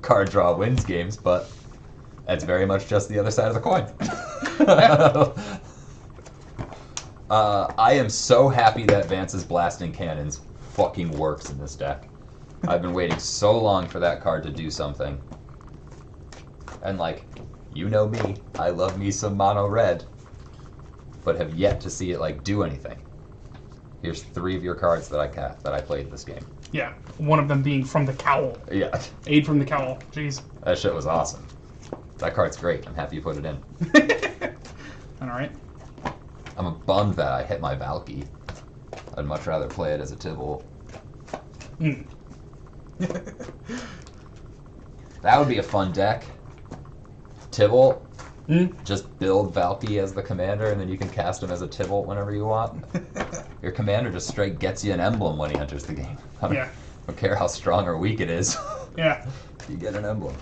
card draw wins games, but that's very much just the other side of the coin. I am so happy that Vance's Blasting Cannons fucking works in this deck. I've been waiting so long for that card to do something. And like, you know me, I love me some mono red, but have yet to see it like do anything. Here's 3 of your cards that I played this game. Yeah, one of them being From the Cowl. Yeah. Aid from the Cowl. Jeez. That shit was awesome. That card's great. I'm happy you put it in. Alright. I'm bummed that I hit my Valky. I'd much rather play it as a Tibble. That would be a fun deck. Tibble. Just build Valky as the commander, and then you can cast him as a Tibble whenever you want. Your commander just straight gets you an emblem when he enters the game. I don't care how strong or weak it is. Yeah. You get an emblem.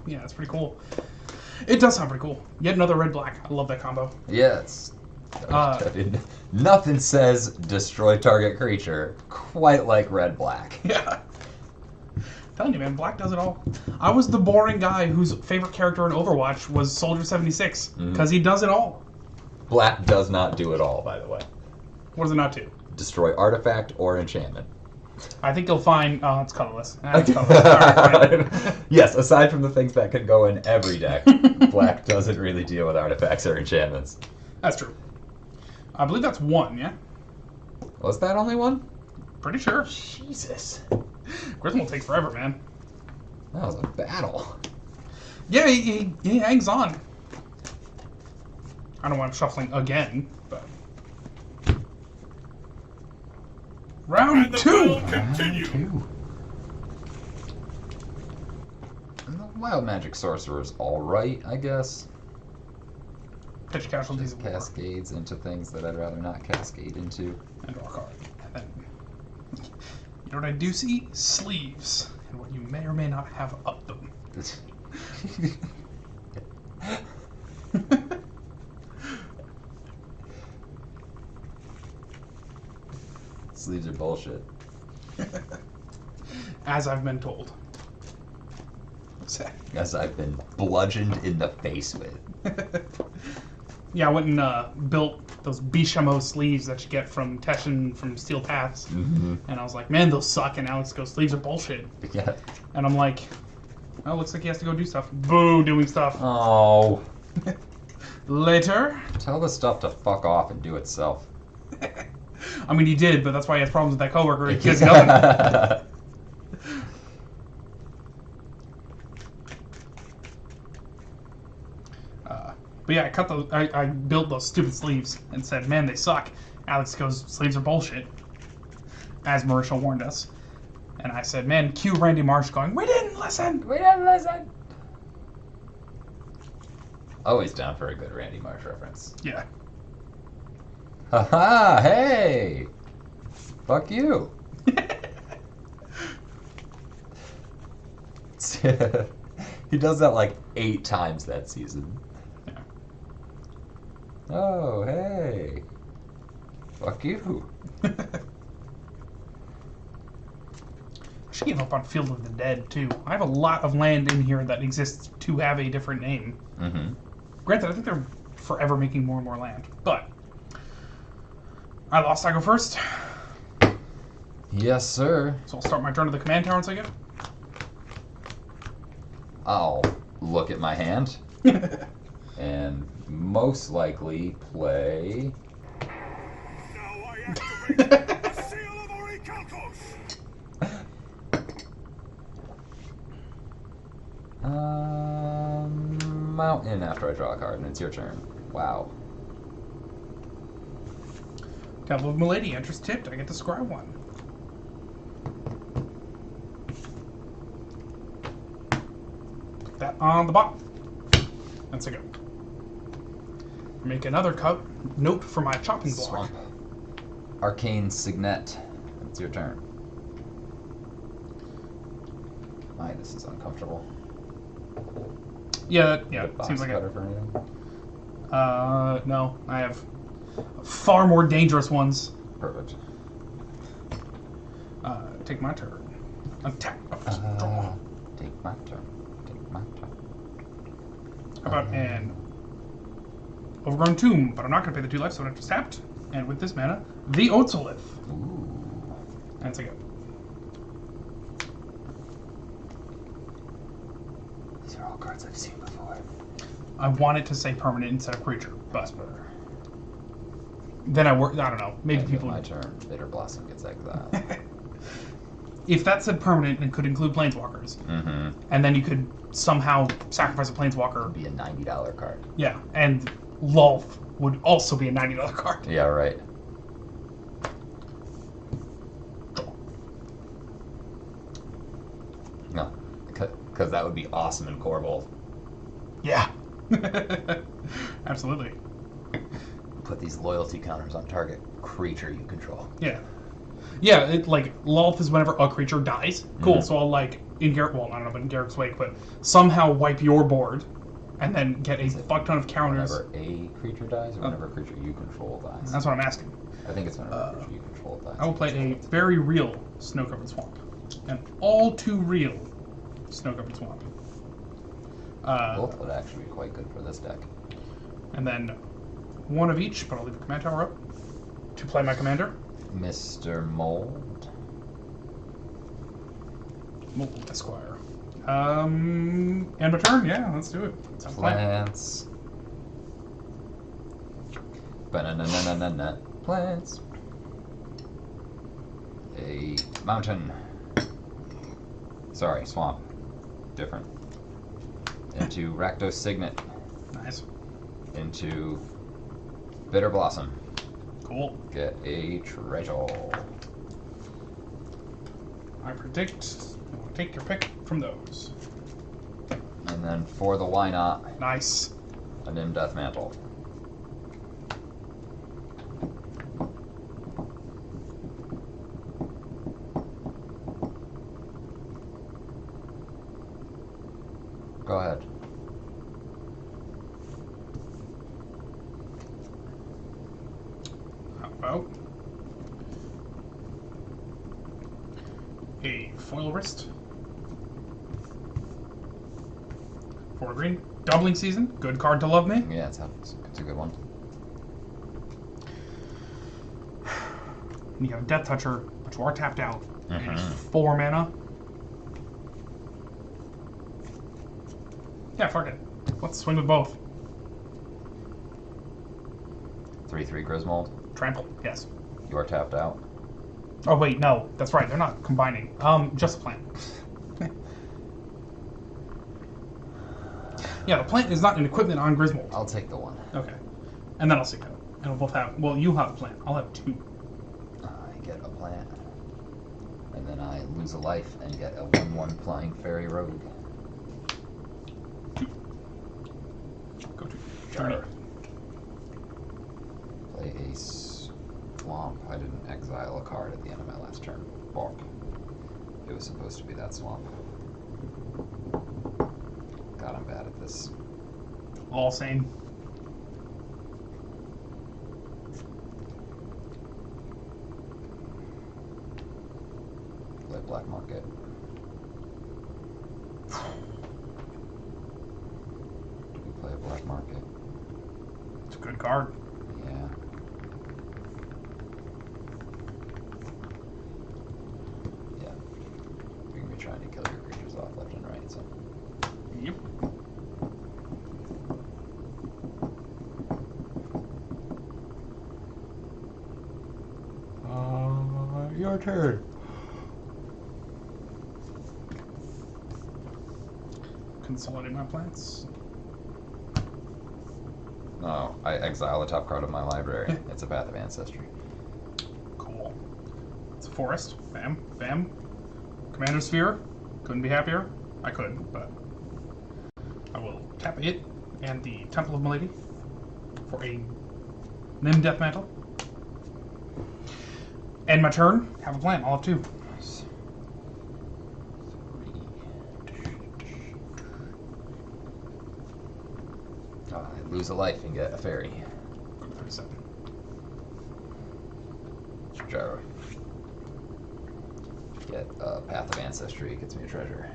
Yeah, that's pretty cool. It does sound pretty cool. Yet another red-black. I love that combo. Yeah, it's... nothing says destroy target creature quite like red-black. Yeah. Telling you, man, black does it all. I was the boring guy whose favorite character in Overwatch was Soldier 76, because he does it all. Black does not do it all, by the way. What does it not do? Destroy artifact or enchantment. I think you'll find... Oh, it's colorless. It's colorless. All right, fine. Yes, aside from the things that could go in every deck, black doesn't really deal with artifacts or enchantments. That's true. I believe that's 1, yeah? Was that only 1? Pretty sure. Jesus. Griswold takes forever, man. That was a battle. Yeah, he hangs on. I don't want him shuffling again, but... Round 2! Round 2. Wild Magic Sorcerer's alright, I guess. Pitch casualties Just cascades into things that I'd rather not cascade into. And draw a card. And then... You know what I do see? Sleeves. And what you may or may not have up them. Sleeves are bullshit. As I've been told. As I've been bludgeoned in the face with. Yeah, I went and built those Bishamo sleeves that you get from Teshin from Steel Paths. And I was like, man, those suck. And Alex goes, sleeves are bullshit. Yeah. And I'm like, oh, looks like he has to go do stuff. Boo, doing stuff. Oh. Later. Tell the stuff to fuck off and do itself. I mean, he did, but that's why he has problems with that coworker because he doesn't. But yeah, I built those stupid sleeves and said, man, they suck. Alex goes, sleeves are bullshit. As Marisha warned us. And I said, man, cue Randy Marsh going, we didn't listen! We didn't listen! Always down for a good Randy Marsh reference. Yeah. Haha, hey! Fuck you. He does that like 8 times that season. Yeah. Oh, hey. Fuck you. I should give up on Field of the Dead, too. I have a lot of land in here that exists to have a different name. Granted, I think they're forever making more and more land, but... I lost, I go first. Yes, sir. So I'll start my turn to the command tower once I get. I'll look at my hand and most likely play. Now I activate the seal of Orichalcos. Mountain after I draw a card, and it's your turn. Wow. Temple of Milady, enters tipped. I get to scry 1. Put that on the bottom. That's a go. Make another note for my chopping block. Swamp. Arcane Signet. It's your turn. My, this is uncomfortable. Yeah, Good box seems like cutter it. for anything? No, I have far more dangerous ones. Perfect. Take my turn. Untap. Draw. Take my turn. Take my turn. How about an Overgrown Tomb? But I'm not going to pay the 2 life, so I just tapped. And with this mana, the Otolith. Ooh. And it's a go. These are all cards I've seen before. I wanted to say permanent instead of creature, but then I don't know. Maybe End of people. my turn. Bitter Blossom gets exiled. If that said permanent, it could include planeswalkers, Mm-hmm. and then you could somehow sacrifice a planeswalker. Be a $90 card. Yeah, and Lolth would also be a $90 card. Yeah, right. No, because that would be awesome in Corvold. Yeah, absolutely. Put these loyalty counters on target creature you control. Yeah, yeah. Lolth is whenever a creature dies. Cool. Mhm. So I'll in Garrett. Well, I don't know about in Garrett's Wake, but somehow wipe your board, and then get a fuck ton of counters. Whenever a creature dies, or whenever a creature you control dies. That's what I'm asking. I think it's whenever a creature you control dies. I will play a very real Snow-Covered Swamp. An all too real Snow-Covered Swamp. Both would actually be quite good for this deck. And then one of each, but I'll leave a command tower up to play my commander. Mr. Mold. Mold Esquire. And my turn, yeah, let's do it. Let's have a plan. Plants. Banana plants. A mountain. Sorry, swamp. Different. Into Rakdos Signet. Nice. Into Bitter Blossom. Cool. Get a treasure. I predict you'll take your pick from those. And then for the why not, Nice. a Nim Death Mantle. Go ahead. How about a foil wrist? 4 green. Doubling Season. Good card to love me. Yeah, it's a good one. And you have Death Toucher, but you are tapped out. And it's Mhm. 4 mana. Yeah, fuck it. Let's swing with both. 3/3 Griswold. Trample, yes. You are tapped out. Oh wait, no, that's right. They're not combining. Just a plant. Yeah, the plant is not an equipment on Griswold. I'll take the one. Okay, and then I'll sync it. And we'll both have. Well, you have a plant. I'll have 2. I get a plant. And then I lose a life and get a 1/1 Flying Fairy Rogue. Go to. Sure. Play a swamp. I didn't exile a card at the end of my last turn. Bark. It was supposed to be that swamp. God, I'm bad at this. All same. Play Black Market. Do we play a Black Market? It's a good card. Yeah. Yeah. You're gonna be trying to kill your creatures off left and right, so. Yep. Your turn. Consolidate my plants. No, I exile the top card of my library. It's a Path of Ancestry. Cool. It's a forest. Bam, bam. Commander Sphere. Couldn't be happier. I could, but I will tap it and the Temple of Milady for a Nim Death Mantle. End my turn. Have a plan. I'll have 2. Nice. 3. I lose a life and get a fairy. Go to 37. Gyro. Get Path of Ancestry. Gets me a treasure.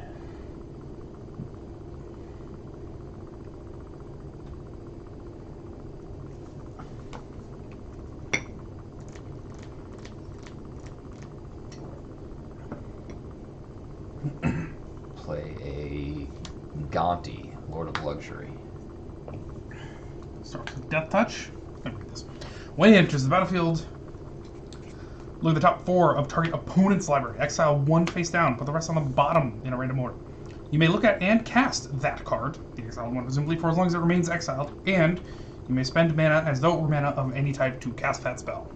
Play a Gonti, Lord of Luxury. Starts with Death Touch. Let me read this. When he enters the battlefield, look at the top 4 of target opponent's library. Exile 1 face down. Put the rest on the bottom in a random order. You may look at and cast that card, the exiled one, presumably for as long as it remains exiled, and you may spend mana as though it were mana of any type to cast that spell.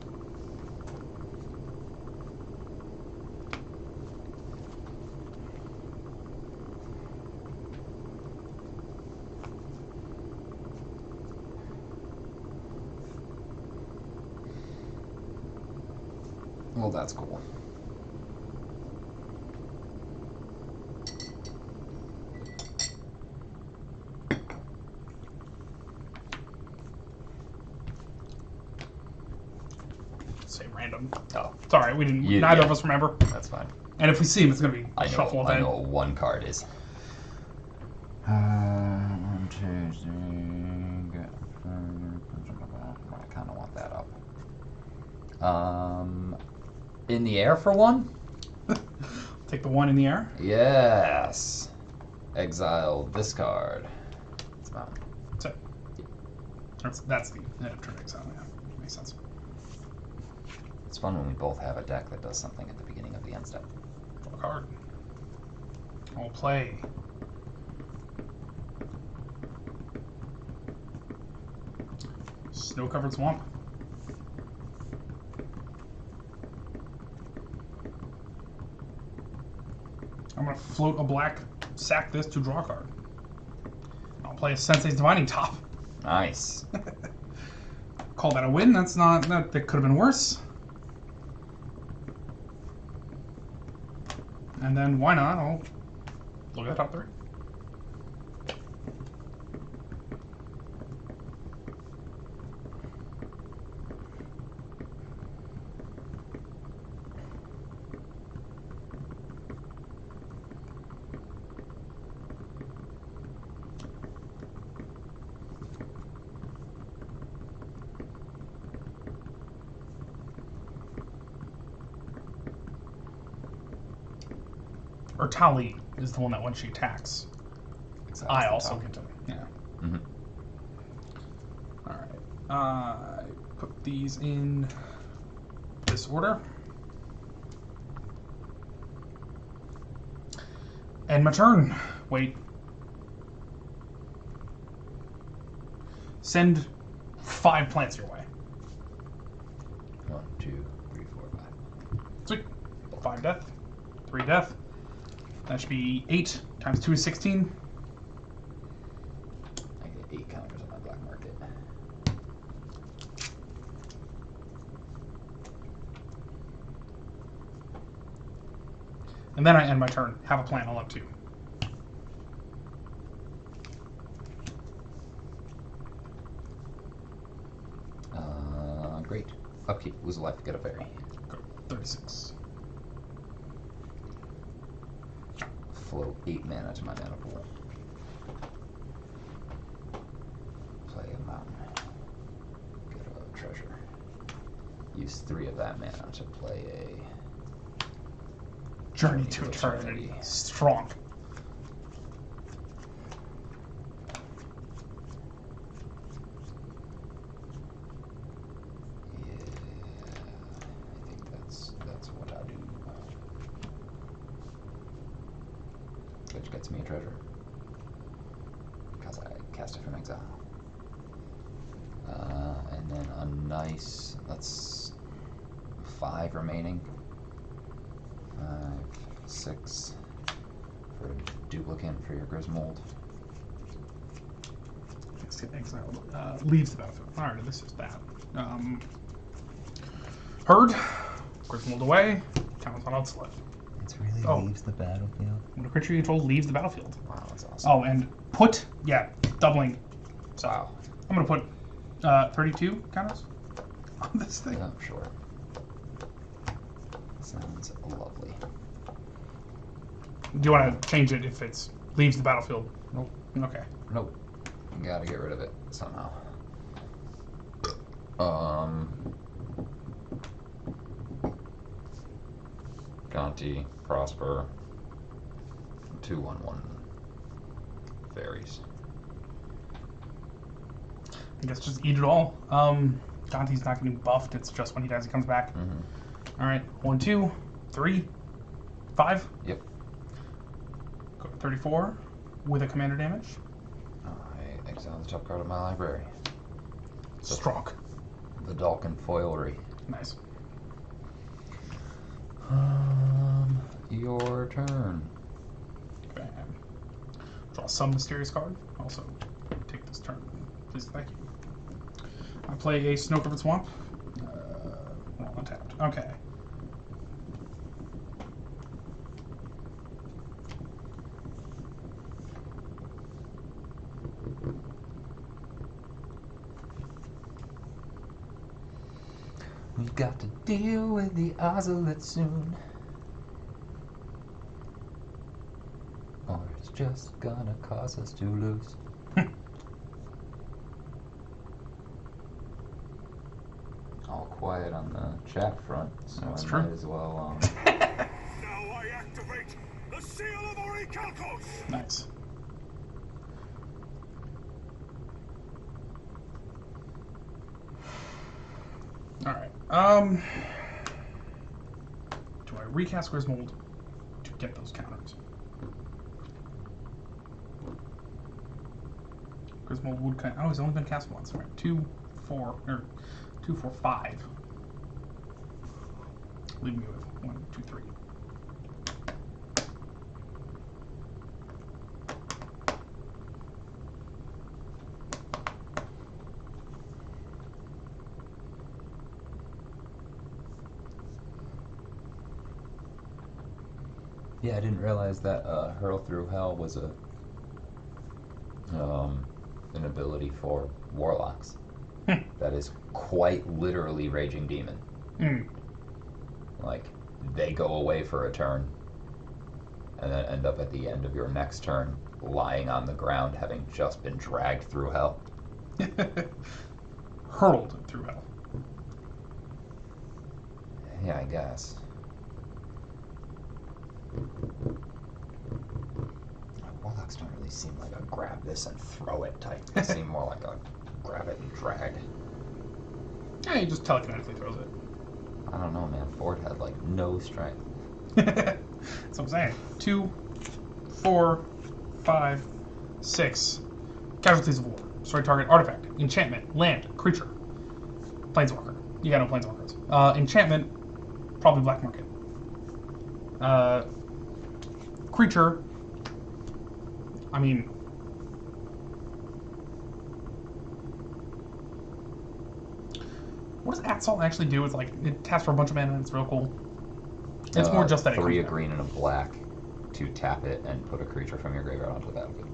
Well, that's cool. Say random. Oh, It's alright, we didn't. You- neither yeah. of us remember. that's fine. And if we see him, it's gonna be I shuffle know. I then. know what one card is. On Tuesday. I kind of want that up. In the air for one? Take the 1 in the air. Yes. Exile this card. It's mine. So that's the turn exile. Yeah, makes sense. It's fun when we both have a deck that does something at the beginning of the end step. Draw a card. I'll play. Snow-covered swamp. I'm gonna float a black, sack this to draw a card. I'll play a Sensei's Divining Top. Nice. Call that a win. That could have been worse. And then why not? I'll look at the top 3. Or Tali is the one that when she attacks, Exiles I the also top. get to. Yeah. Mhm. All right. I put these in this order. And my turn. Wait. Send 5 plants your way. 1, 2, 3, 4, 5. Sweet. 5 death. 3 death. That should be 8 times 2 is 16. I get 8 counters on my black market. And then I end my turn. Have a plant, I'll have 2. Great. Upkeep. Lose a life. Get a fairy. Go. 36. Float 8 mana to my mana pool. Play a mountain. Get a treasure. Use 3 of that mana to play a Journey to Eternity. Strong. Yeah, I think that's what I do. Which gets me a treasure. Because I cast it from exile. And then a nice, that's 5 remaining. 5, 6 for a duplicate for your Griswold. Let's get exiled. Leaves the battlefield. Alright, this is that. Herd. Griswold away. Counts on Outslip. It's really Oh. leaves the battlefield. When a creature you control leaves the battlefield. Wow, that's awesome. Oh, and put, yeah, doubling. So Wow. I'm gonna put 32 counters on this thing. Yeah, sure. Sounds lovely. Do you want to change it if it leaves the battlefield? Nope. Okay. Nope. Gotta get rid of it somehow. Gonti, Prosper, 2/1/1 fairies. I guess just eat it all. Dante's not getting buffed. It's just when he dies, he comes back. Mm-hmm. All right. 1, 2, 3, 5. Yep. Go to 34 with a commander damage. I exile the top card of my library. Stroke. The Dalkin Foilery. Nice. Your turn. Bam. Draw some mysterious card. Also, take this turn. Please, thank you. I play a Snow-Covered Swamp. Well, untapped. Okay. We've got to deal with the Ocelot soon. Or it's just gonna cause us to lose. All quiet on the chat front, so That's I true. might as well. Now I activate the seal of Orichalcos! Nice. Alright. Do I recast Griswold to get those counters? Griswold would kind oh, he's only been cast once. Right. 2, 4, or 2, 4, 5. Leaving me with 1, 2, 3. Yeah, I didn't realize that Hurl Through Hell was a an ability for warlocks. That is quite literally Raging Demon. Mm. Like, they go away for a turn, and then end up at the end of your next turn lying on the ground, having just been dragged through hell. Hurled through hell. Yeah, I guess. Warlocks don't really seem like a grab this and throw it type. They seem more like a grab it and drag. Yeah, he just telekinetically throws it. I don't know, man. Ford had like no strength. That's what I'm saying. 2, 4, 5, 6. Casualties of war. Destroy target artifact, enchantment, land, creature, planeswalker. You got no planeswalkers. Enchantment, probably black market. Creature. I mean, what does Atsalt actually do? It's like it taps for a bunch of mana and it's real cool. It's more just that it 3 a comes green and a black to tap it and put a creature from your graveyard onto the battlefield.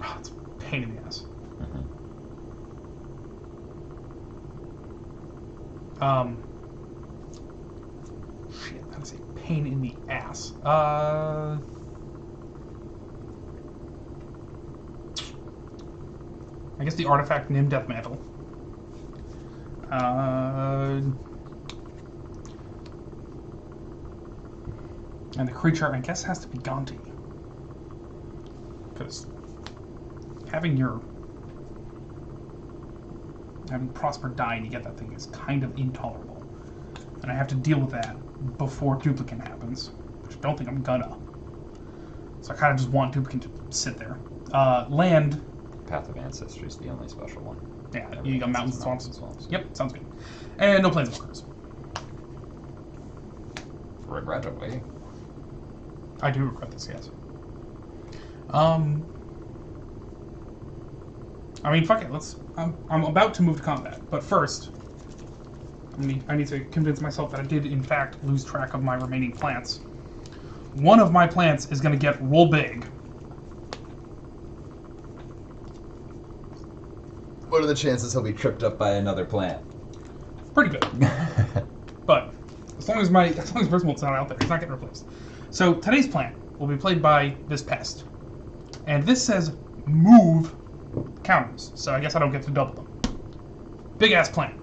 Oh, it's a pain in the ass. Shit, that is a pain in the ass. I guess the artifact Nim Death Mantle. And the creature, I guess, has to be Gonti. Because having Prosper die and you get that thing is kind of intolerable. And I have to deal with that before Duplicate happens, which I don't think I'm gonna. So I kind of just want Duplicate to sit there. Land. Path of Ancestry is the only special one. Yeah, Everything you got else mountains is and swamps. mountains and swamps. Yep, sounds good. And no planeswalkers. Regrettably. I do regret this, yes. I mean, fuck it. I'm about to move to combat, but first, I need to convince myself that I did, in fact, lose track of my remaining plants. One of my plants is going to get real big. What are the chances he'll be tripped up by another plant? Pretty good. But as long as Griswold's not out there, he's not getting replaced. So today's plan will be played by this pest. And this says move counters. So I guess I don't get to double them. Big ass plan.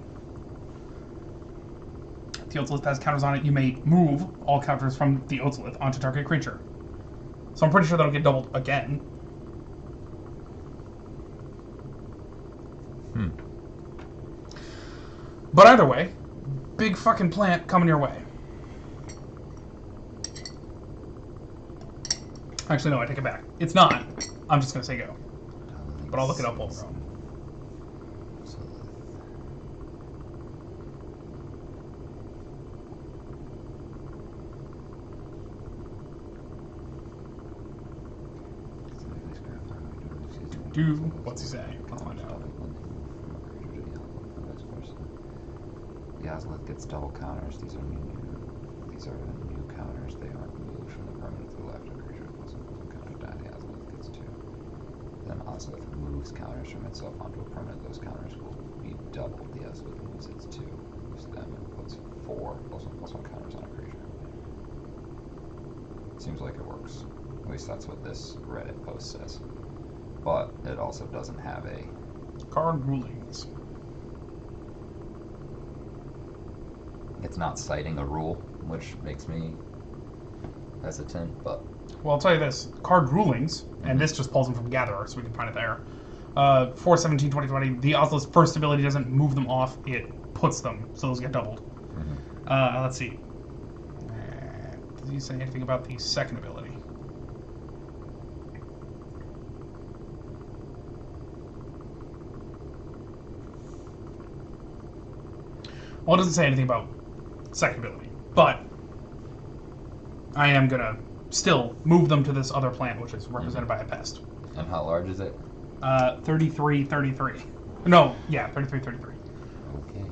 The Otolith has counters on it. You may move all counters from the Otolith onto target creature. So I'm pretty sure that'll get doubled again. But either way, big fucking plant coming your way. Actually, no, I take it back. It's not. I'm just going to say go. But I'll look it up while we're on. What's he say? Let's find out. The Ozolith gets double counters. These are new counters. They aren't moved from the permanent to the left of the creature. Plus one counter die. The Ozolith gets 2. Then Ozolith moves counters from itself onto a permanent. Those counters will be doubled. The Ozolith moves its 2. Moves them and puts 4 plus one counters on a creature. Seems like it works. At least that's what this Reddit post says. But it also doesn't have a card rulings. It's not citing a rule, which makes me hesitant, but... Well, I'll tell you this. Card rulings, and this just pulls them from Gatherer, so we can find it there. 4/17/2020, the Ozolith's first ability doesn't move them off, it puts them, so those get doubled. Let's see. Did you say anything about the second ability? Well, it doesn't say anything about second ability, but I am going to still move them to this other plant, which is represented by a pest. And how large is it? 33. No, yeah, 33. Okay.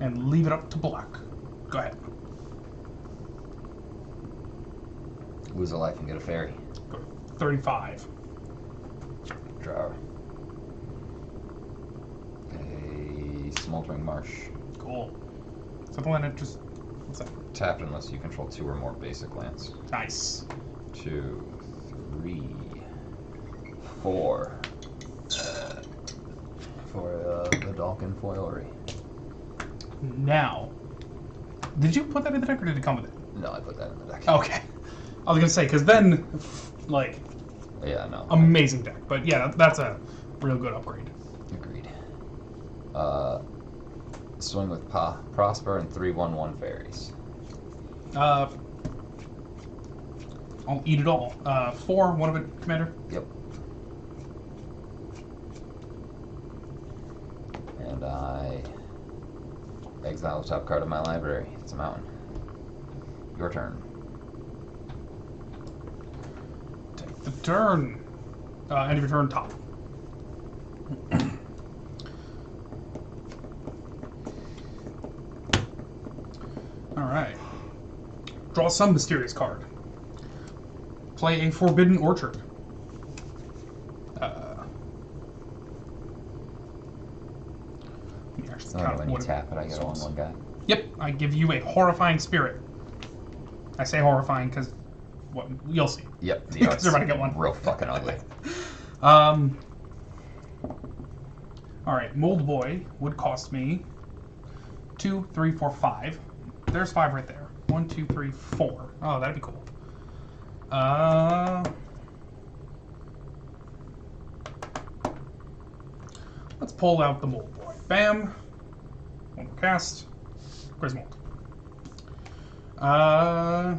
And leave it up to block. Go ahead. Lose a life and get a fairy. Go 35. Draw. A smoldering marsh. Cool. So the one that just... What's that? Tapped unless you control 2 or more basic lands. Nice. 2, 3, 4. For the Dalkin Foilery. Now, did you put that in the deck or did it come with it? No, I put that in the deck. Okay. I was going to say, because then, like... Yeah, no. Amazing deck. But yeah, that's a real good upgrade. Agreed. Swing with Prosper and 3/1/1 fairies. I'll eat it all. 4, one of it, Commander? Yep. And I exile the top card of my library. It's a mountain. Your turn. Take the turn. End of your turn, top. Alright. Draw some mysterious card. Play a Forbidden Orchard. When you tap it, I get a 1/1 guy. Yep, I give you a Horrifying Spirit. I say horrifying because, what, you'll see. Yep, the Because you're about to get one. real fucking ugly. Alright, Mold Boy would cost me 2, 3, 4, 5. There's 5 right there. 1, 2, 3, 4. Oh, that'd be cool. Let's pull out the Mold Boy. Bam. One more cast. Grismold. Oh,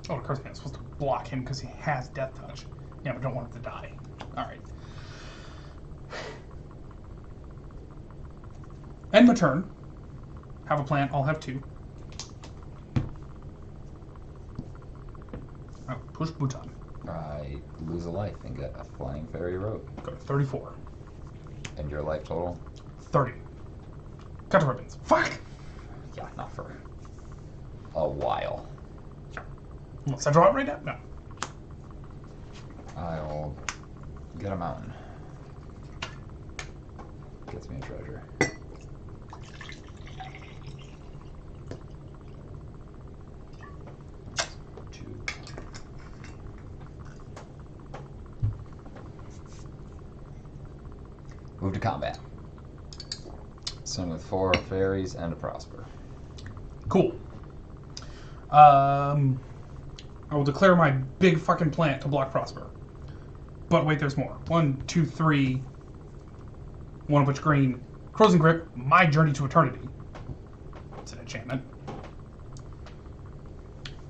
of course, I'm supposed to block him because he has Death Touch. Yeah, but don't want him to die. Alright. End my turn. Have a plant, I'll have 2. Oh, push Bhutan. I lose a life and get a Flying Fairy Road. Go to 34. And your life total? 30. Cut the ribbons. Fuck! Yeah, not for a while. Unless I draw it right now? No. I'll get a mountain. Gets me a treasure. Two. Move to combat. Send with 4 fairies and a prosper. Cool. I will declare my big fucking plant to block Prosper. But wait, there's more. 1, 2, 3. One of which green. Frozen Grip, My Journey to Eternity. It's an enchantment.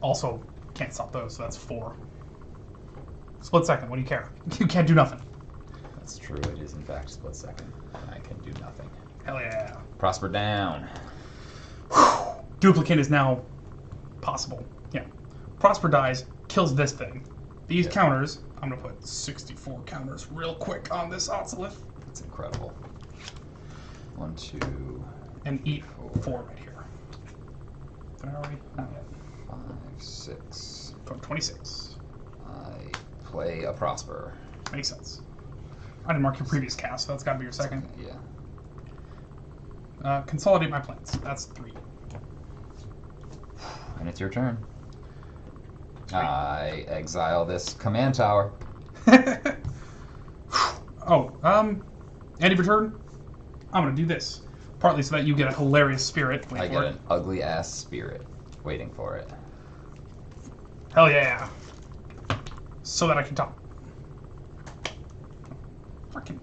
Also, can't stop those, so that's 4. Split second, what do you care? You can't do nothing. That's true, it is in fact split second. I can do nothing. Hell yeah. Prosper down. Duplicate is now possible. Yeah. Prosper dies, kills this thing. These counters, I'm going to put 64 counters real quick on this Ocelot. It's incredible. 1, 2, And eat 4 right here. Did I already? Not yet. 5, 6. 26. I play a prosper. Makes sense. I didn't mark your previous cast, so that's got to be your second. Yeah. Consolidate my plans. That's 3. And it's your turn. I exile this command tower. Oh, end of your turn. I'm gonna do this. Partly so that you get a hilarious spirit. Wait I for get it. an ugly ass spirit waiting for it. Hell yeah. So that I can talk. Fucking.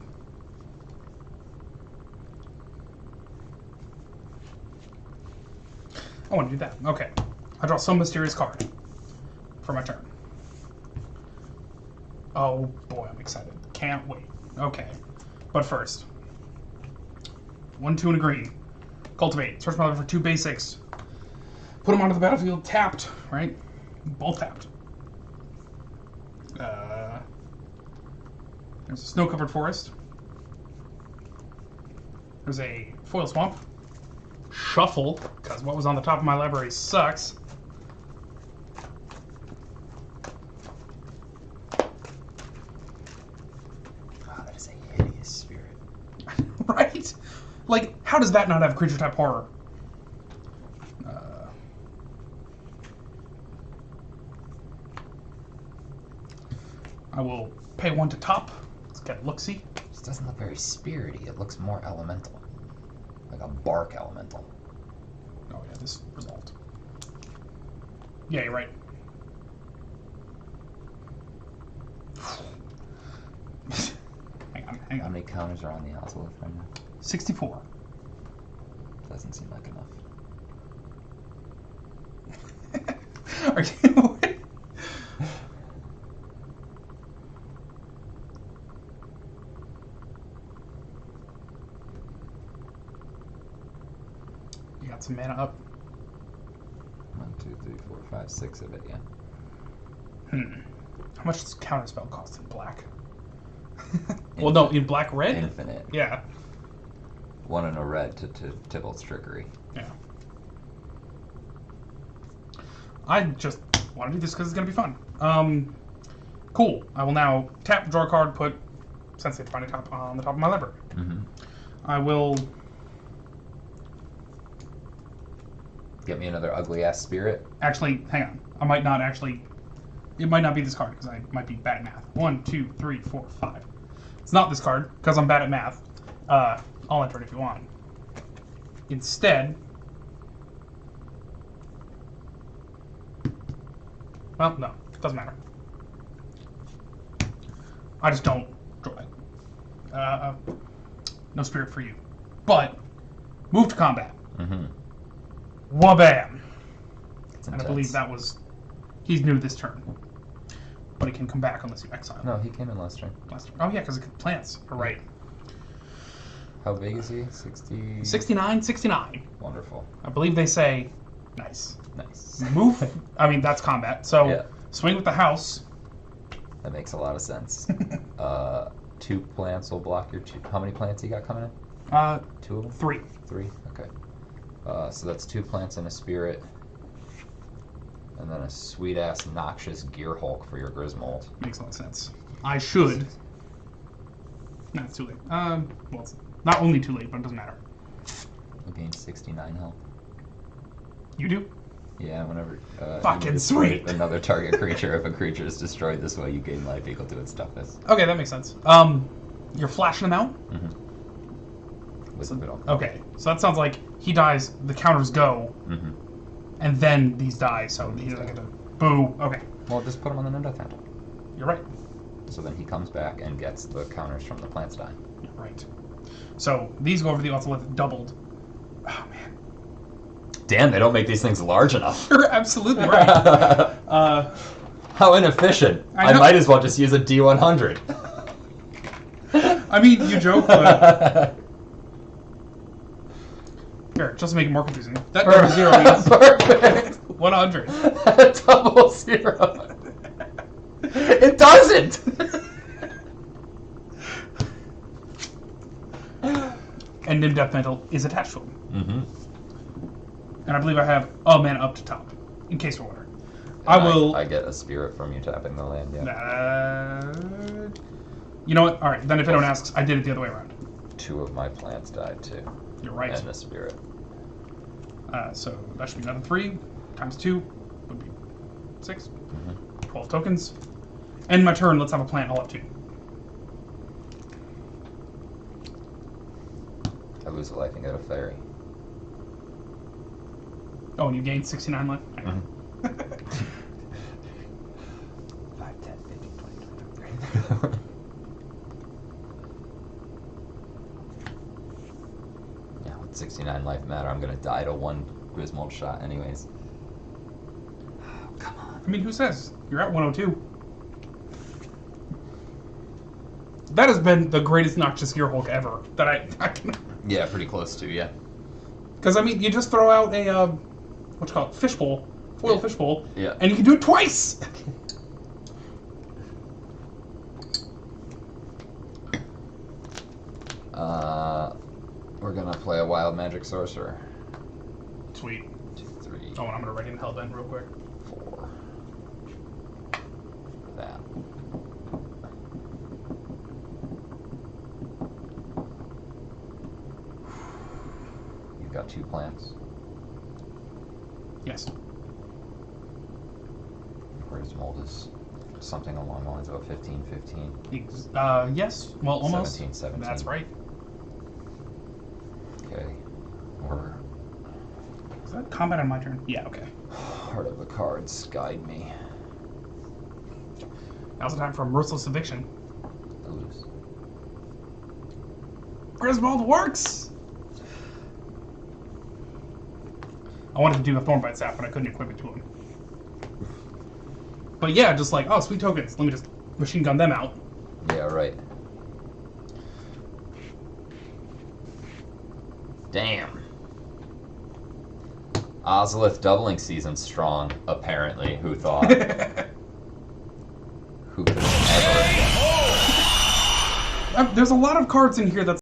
I want to do that. Okay. I draw some mysterious card for my turn. Oh boy, I'm excited. Can't wait. Okay. But first. 1, 2, and a green. Cultivate. Search my library for 2 basics. Put them onto the battlefield tapped, right? Both tapped. There's a snow-covered forest. There's a foil swamp. Shuffle, because what was on the top of my library sucks. Oh, that is a hideous spirit. Right? Like, how does that not have creature type horror? I will pay 1 to top. Let's get a look-see. This doesn't look very spirity. It looks more elemental. Like a bark elemental. Oh yeah, this result. Yeah, you're right. hang How on. many counters are on the Ocelot right now? 64. Doesn't seem like enough. Are you... You got some mana up. 1, 2, 3, 4, 5, 6 of it, yeah. How much does counterspell cost in black? Well, no, in black red? Infinite. Yeah. 1 and a red to Tybalt's trickery. Yeah. I just want to do this because it's going to be fun. Cool. I will now tap, draw a card, put Sensei Defining Top on the top of my library. Mm-hmm. I will... Get me another ugly ass spirit. Actually, hang on. I might not actually... It might not be this card because I might be bad at math. 1, 2, 3, 4, 5. It's not this card because I'm bad at math. I'll enter it if you want. Instead... Well, no. Doesn't matter. I just don't draw it. No spirit for you. But, move to combat. Mm-hmm. Wabam! It's And I intense. believe that was... He's new this turn. But he can come back unless you exile him. No, he came in last turn. Last turn. Oh yeah, because it plants. You're right. How big is he? 60? 69, 69. Wonderful. I believe they say... Nice. Nice. Move. I mean, that's combat. So, Yeah. swing with the house. That makes a lot of sense. 2 plants will block your 2. How many plants you got coming in? 2 of them? 3. 3? Okay. So that's 2 plants and a spirit. And then a sweet ass noxious Gear Hulk for your Griswold. Makes a lot of sense. I should. No, it's too late. Well, it's not only too late, but it doesn't matter. You gain 69 health. You do? Yeah, whenever Fucking you destroy sweet. another target creature, if a creature is destroyed this way, you gain life equal to its toughness. Okay, that makes sense. You're flashing them out? With a bit of- Okay, so that sounds like he dies, the counters go, and then these die, so he doesn't get to... Boo. Okay, Well, just put him on the no-death handle. you're right. So then he comes back and gets the counters from the plants dying. You're right. So these go over the Otolith doubled. Oh, man. Damn, they don't make these things large enough. You're absolutely right. How inefficient. I I know. might as well just use a D100. I mean, you joke, but... Here, just to make it more confusing. That double zero means Perfect. 100. Double zero. It doesn't. And Nim Death Mantle is attached to him. Mm-hmm. And I believe I have a mana up to top, in case you're wondering. I will... I get a spirit from you tapping the land. Yeah. You know what? All right, then if anyone asks, I did it the other way around. 2 of my plants died too. You're right. And a spirit. So that should be another 3 times 2 would be 6. 12 tokens. End my turn. Let's have a plant all up 2. I lose a life and get a fairy. Oh, and you gain 69 life? 5, 10, 15, 20, 23. Yeah, with 69 life matter, I'm gonna die to 1 Griswold shot anyways. Come on. I mean, who says? You're at 102. That has been the greatest Noxious Gear Hulk ever. That I can... Yeah, pretty close to, yeah. Because, I mean, you just throw out a, what's it called? Fishbowl. Foil fishbowl. Yeah. And you can do it twice! We're gonna play a wild magic sorcerer. Sweet. 2, 3, Oh, and I'm gonna write in Hellbent real quick. 4. That. You've got 2 plants. Yes. Griswold is something along the lines of a 15-15. Yes. Well, almost. 17-17. That's right. Okay. We're Is that combat on my turn? Yeah, okay. heart of the cards guide me. Now's the time for a merciless eviction. I lose. Griswold works! I wanted to do the Thornbite Staff, but I couldn't equip it to him. But yeah, just like, oh, sweet tokens. Let me just machine gun them out. Yeah, right. Damn. Ozolith doubling season strong, apparently. Who thought? Who could have ever? There's a lot of cards in here that's